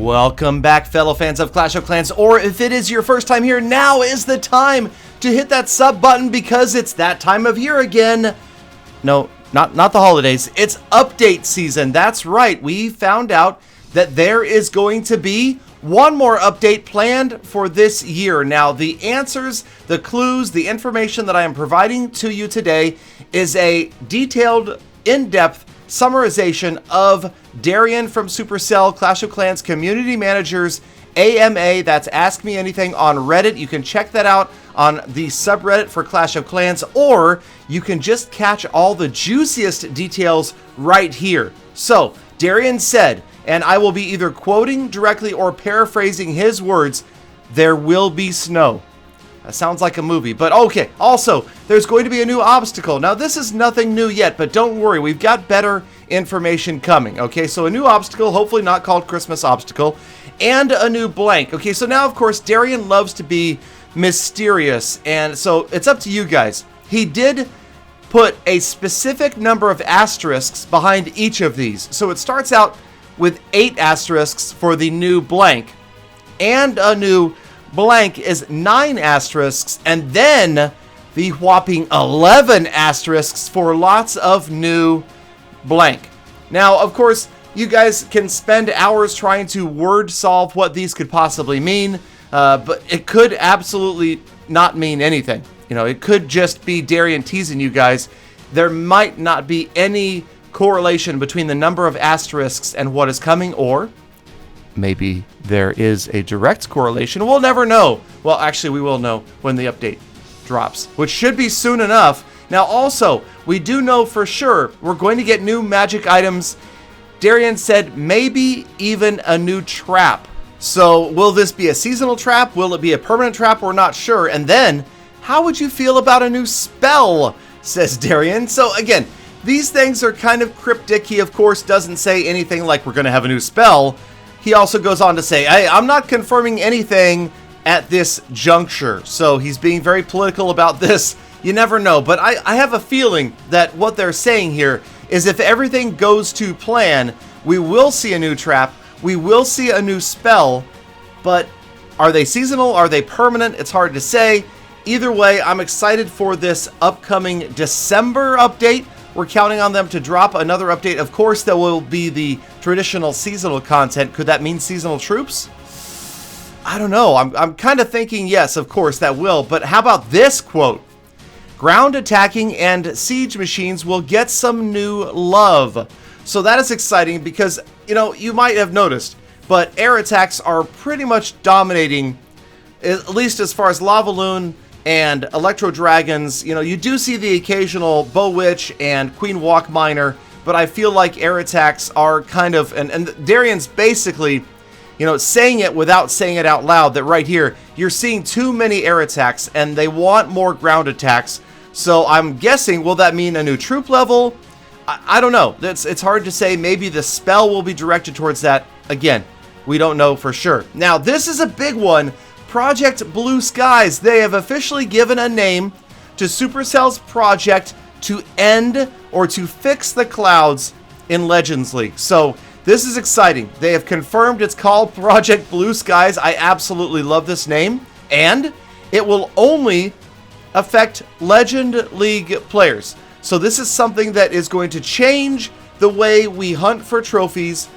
Welcome back, fellow fans of Clash of Clans, or if it is your first time here, now is the time to hit that sub button because it's that time of year again. No, not the holidays, it's update season. That's right, we found out that there is going to be one more update planned for this year. Now, the answers, the clues, the information that I am providing to you today is a detailed, in-depth summarization of Darian from Supercell, Clash of Clans Community Manager's AMA, that's Ask Me Anything on Reddit. You can check that out on the subreddit for Clash of Clans, or you can just catch all the juiciest details right here. So, Darian said, and I will be either quoting directly or paraphrasing his words, there will be snow. That sounds like a movie, but okay. Also, there's going to be a new obstacle. Now, this is nothing new yet, but don't worry, we've got better information coming. Okay, so a new obstacle, hopefully not called Christmas Obstacle, and a new blank. Okay, so now, of course, Darian loves to be mysterious, and so it's up to you guys. He did put a specific number of asterisks behind each of these. So it starts out with 8 asterisks for the new blank, and a new blank is 9 asterisks, and then the whopping 11 asterisks for lots of new blank. Now, of course, you guys can spend hours trying to word solve what these could possibly mean, but it could absolutely not mean anything. You know, it could just be Darian teasing you guys. There might not be any correlation between the number of asterisks and what is coming, or maybe there is a direct correlation. We'll never know. Well, actually, we will know when the update drops, which should be soon enough. Now, also, we do know for sure we're going to get new magic items. Darian said maybe even a new trap. So, will this be a seasonal trap? Will it be a permanent trap? We're not sure. And then, how would you feel about a new spell? Says Darian. So, again, these things are kind of cryptic. He, of course, doesn't say anything like we're going to have a new spell. He also goes on to say, hey, I'm not confirming anything at this juncture. So he's being very political about this. You never know. But I have a feeling that what they're saying here is if everything goes to plan, we will see a new trap. We will see a new spell. But are they seasonal? Are they permanent? It's hard to say. Either way, I'm excited for this upcoming December update. We're counting on them to drop another update. Of course, there will be the traditional seasonal content. Could that mean seasonal troops? I don't know. I'm kind of thinking yes, of course, that will. But how about this quote? Ground attacking and siege machines will get some new love. So that is exciting because, you know, you might have noticed, but air attacks are pretty much dominating, at least as far as Lava Loon and Electro Dragons. You know, you do see the occasional Bow Witch and Queen Walk Miner, but I feel like air attacks are kind of, and Darian's basically, you know, saying it without saying it out loud, that right here, you're seeing too many air attacks, and they want more ground attacks. So I'm guessing, will that mean a new troop level? I don't know. It's hard to say. Maybe the spell will be directed towards that. Again, we don't know for sure. Now, this is a big one. Project Blue Skies. They have officially given a name to Supercell's project to end or to fix the clouds in Legends League. So this is exciting. They have confirmed it's called Project Blue Skies. I absolutely love this name. And it will only affect Legend League players. So this is something that is going to change the way we hunt for trophies,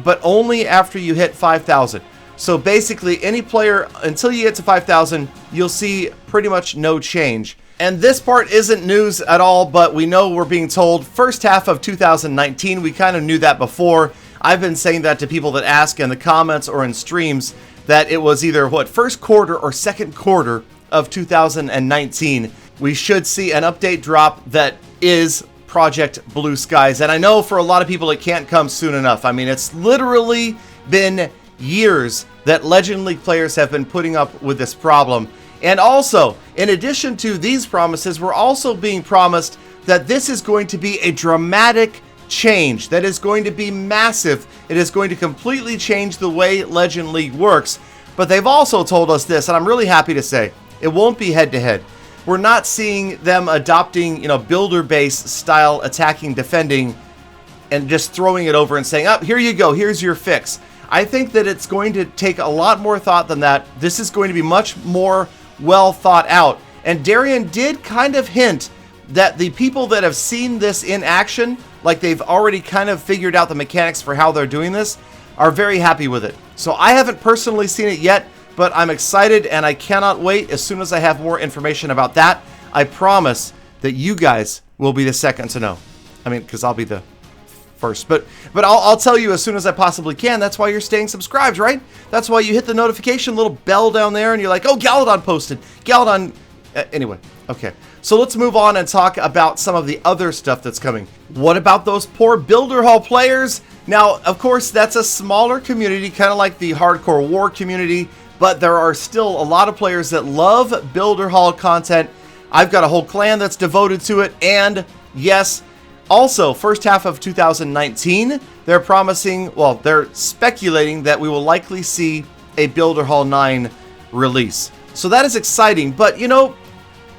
but only after you hit 5,000. So basically, any player, until you get to 5,000, you'll see pretty much no change. And this part isn't news at all, but we know we're being told first half of 2019. We kind of knew that before. I've been saying that to people that ask in the comments or in streams that it was either, first quarter or second quarter of 2019. We should see an update drop that is Project Blue Skies. And I know for a lot of people it can't come soon enough. I mean, it's literally been years that Legend League players have been putting up with this problem. And also, in addition to these promises, we're also being promised that this is going to be a dramatic change that is going to be massive. It is going to completely change the way Legend League works. But they've also told us this, and I'm really happy to say, it won't be head-to-head. We're not seeing them adopting, you know, builder-based style attacking, defending, and just throwing it over and saying, oh, here you go, here's your fix. I think that it's going to take a lot more thought than that. This is going to be much more well thought out. And Darian did kind of hint that the people that have seen this in action, like they've already kind of figured out the mechanics for how they're doing this, are very happy with it. So I haven't personally seen it yet, but I'm excited and I cannot wait. As soon as I have more information about that, I promise that you guys will be the second to know. I mean, because I'll be the first, but I'll tell you as soon as I possibly can. That's why you're staying subscribed, right? That's why you hit the notification little bell down there and you're like, oh, Galadon posted. Galadon. Anyway, okay. So let's move on and talk about some of the other stuff that's coming. What about those poor Builder Hall players? Now, of course, that's a smaller community, kind of like the Hardcore War community, but there are still a lot of players that love Builder Hall content. I've got a whole clan that's devoted to it, and yes, also, first half of 2019, they're promising, well, they're speculating that we will likely see a Builder Hall 9 release. So that is exciting, but you know,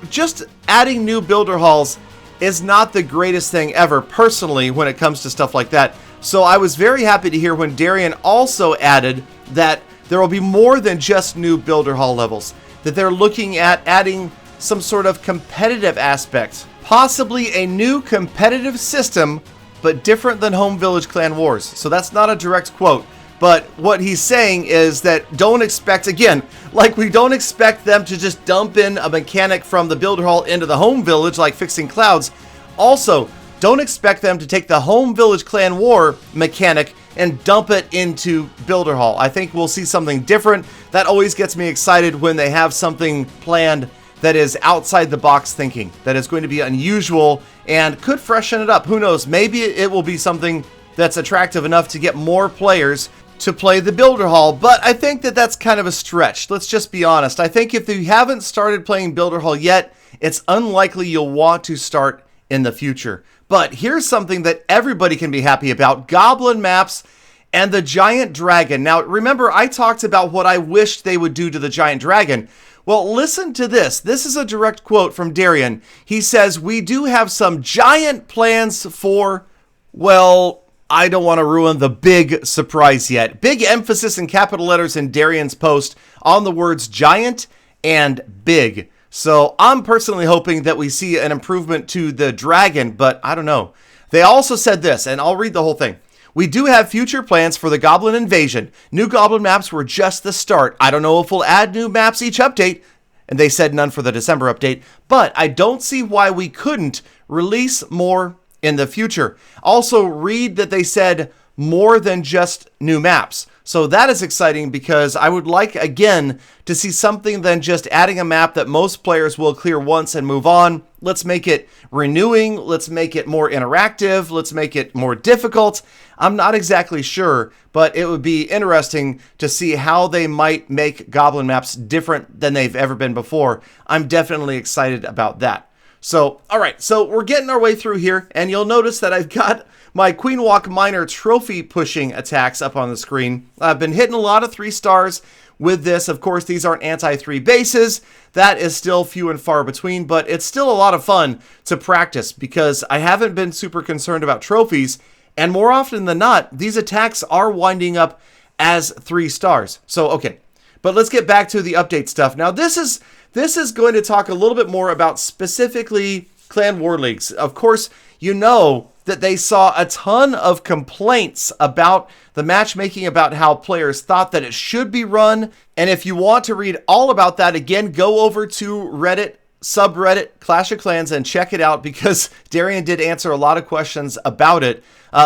just adding new Builder Halls is not the greatest thing ever, personally, when it comes to stuff like that. So I was very happy to hear when Darian also added that there will be more than just new Builder Hall levels, that they're looking at adding some sort of competitive aspect, possibly a new competitive system, but different than Home Village Clan Wars. So that's not a direct quote, but what he's saying is that don't expect, again, like we don't expect them to just dump in a mechanic from the Builder Hall into the Home Village like fixing clouds. Also, don't expect them to take the Home Village Clan War mechanic and dump it into Builder Hall. I think we'll see something different. That always gets me excited when they have something planned that is outside the box thinking, that is going to be unusual and could freshen it up. Who knows? Maybe it will be something that's attractive enough to get more players to play the Builder Hall, but I think that that's kind of a stretch. Let's just be honest. I think if you haven't started playing Builder Hall yet, it's unlikely you'll want to start in the future. But here's something that everybody can be happy about: Goblin maps and the Giant Dragon. Now, remember, I talked about what I wished they would do to the Giant Dragon. Well, listen to this. This is a direct quote from Darian. He says, we do have some giant plans for, well, I don't want to ruin the big surprise yet. Big emphasis in capital letters in Darian's post on the words giant and big. So I'm personally hoping that we see an improvement to the dragon, but I don't know. They also said this, and I'll read the whole thing. We do have future plans for the Goblin invasion. New Goblin maps were just the start. I don't know if we'll add new maps each update, and they said none for the December update, but I don't see why we couldn't release more in the future. Also, read that they said more than just new maps. So that is exciting because I would like, again, to see something than just adding a map that most players will clear once and move on. Let's make it renewing. Let's make it more interactive. Let's make it more difficult. I'm not exactly sure, but it would be interesting to see how they might make Goblin maps different than they've ever been before. I'm definitely excited about that. So, all right, so we're getting our way through here, and you'll notice that I've got my Queen Walk Minor trophy pushing attacks up on the screen. I've been hitting a lot of 3 stars with this. Of course, these aren't anti-3 bases. That is still few and far between, but it's still a lot of fun to practice because I haven't been super concerned about trophies, and more often than not, these attacks are winding up as 3 stars. So, okay, but let's get back to the update stuff. Now, this is going to talk a little bit more about specifically Clan War Leagues. Of course, you know that they saw a ton of complaints about the matchmaking, about how players thought that it should be run. And if you want to read all about that, again, go over to Reddit, subreddit, Clash of Clans, and check it out because Darian did answer a lot of questions about it.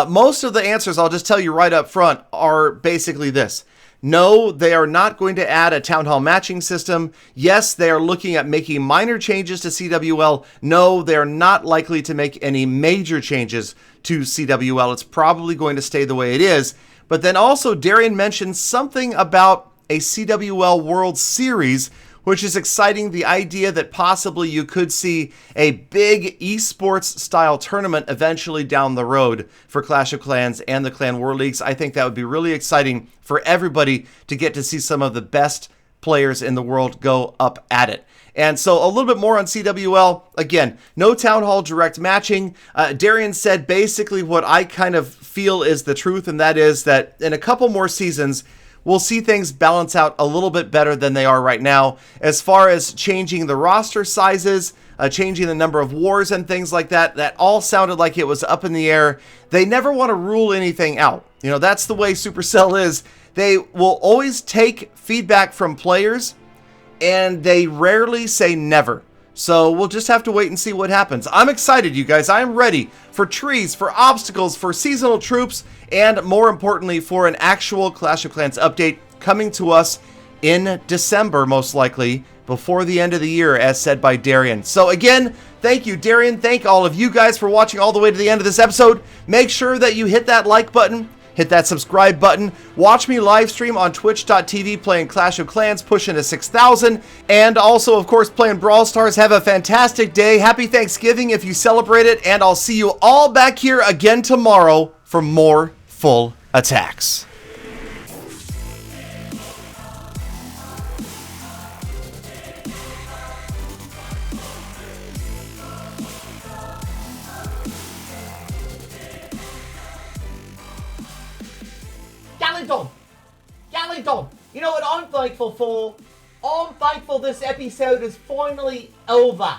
Most of the answers, I'll just tell you right up front, are basically this. No, they are not going to add a Town Hall matching system. Yes, they are looking at making minor changes to CWL. No, they are not likely to make any major changes to CWL. It's probably going to stay the way it is. But then also, Darian mentioned something about a CWL World Series, which is exciting. The idea that possibly you could see a big esports style tournament eventually down the road for Clash of Clans and the Clan War Leagues. I think that would be really exciting for everybody to get to see some of the best players in the world go up at it. And so a little bit more on CWL. Again, no Town Hall direct matching. Darian said basically what I kind of feel is the truth, and that is that in a couple more seasons, we'll see things balance out a little bit better than they are right now. As far as changing the roster sizes, changing the number of wars and things like that, that all sounded like it was up in the air. They never want to rule anything out. You know, that's the way Supercell is. They will always take feedback from players, and they rarely say never. So we'll just have to wait and see what happens. I'm excited, you guys. I am ready for trees, for obstacles, for seasonal troops, and more importantly, for an actual Clash of Clans update coming to us in December, most likely, before the end of the year, as said by Darian. So again, thank you, Darian. Thank all of you guys for watching all the way to the end of this episode. Make sure that you hit that like button, hit that subscribe button. Watch me live stream on twitch.tv playing Clash of Clans, pushing to 6,000. And also, of course, playing Brawl Stars. Have a fantastic day. Happy Thanksgiving if you celebrate it. And I'll see you all back here again tomorrow for more full attacks. Galadon! Galadon! You know what I'm thankful for? I'm thankful this episode is finally over.